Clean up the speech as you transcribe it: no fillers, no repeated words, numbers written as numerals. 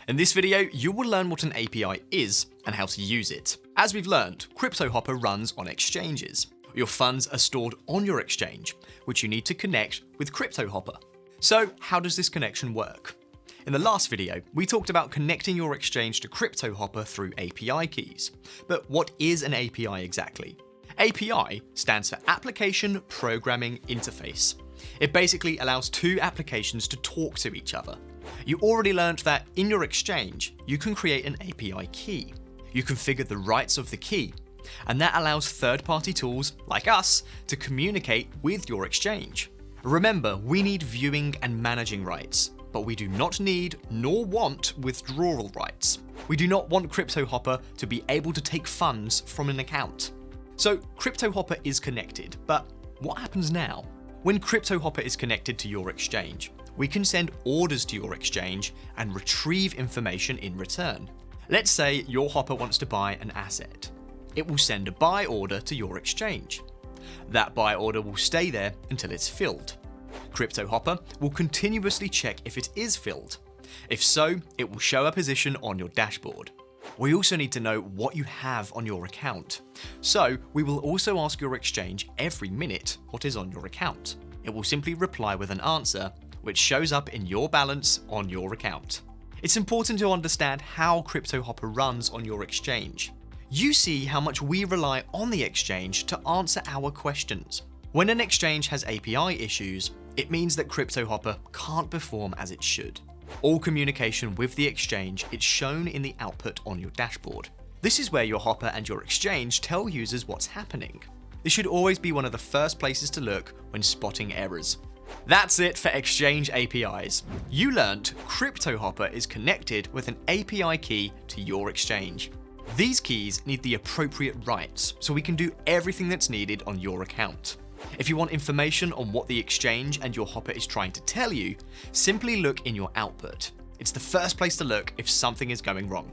In this video, you will learn what an API is and how to use it. As we've learned, Cryptohopper runs on exchanges. Your funds are stored on your exchange, which you need to connect with Cryptohopper. So how does this connection work? In the last video, we talked about connecting your exchange to Cryptohopper through API keys. But what is an API exactly? API stands for Application Programming Interface. It basically allows two applications to talk to each other. You already learned that in your exchange, you can create an API key. You configure the rights of the key, and that allows third-party tools like us to communicate with your exchange. Remember, we need viewing and managing rights, but we do not need nor want withdrawal rights. We do not want Cryptohopper to be able to take funds from an account. So Cryptohopper is connected, but what happens now? When Cryptohopper is connected to your exchange, we can send orders to your exchange and retrieve information in return. Let's say your hopper wants to buy an asset. It will send a buy order to your exchange. That buy order will stay there until it's filled. Cryptohopper will continuously check if it is filled. If so, it will show a position on your dashboard. We also need to know what you have on your account. So we will also ask your exchange every minute what is on your account. It will simply reply with an answer, which shows up in your balance on your account. It's important to understand how Cryptohopper runs on your exchange. You see how much we rely on the exchange to answer our questions. When an exchange has API issues, it means that Cryptohopper can't perform as it should. All communication with the exchange is shown in the output on your dashboard. This is where your hopper and your exchange tell users what's happening. This should always be one of the first places to look when spotting errors. That's it for Exchange APIs. You learnt Cryptohopper is connected with an API key to your exchange. These keys need the appropriate rights, so we can do everything that's needed on your account. If you want information on what the exchange and your hopper is trying to tell you, simply look in your output. It's the first place to look if something is going wrong.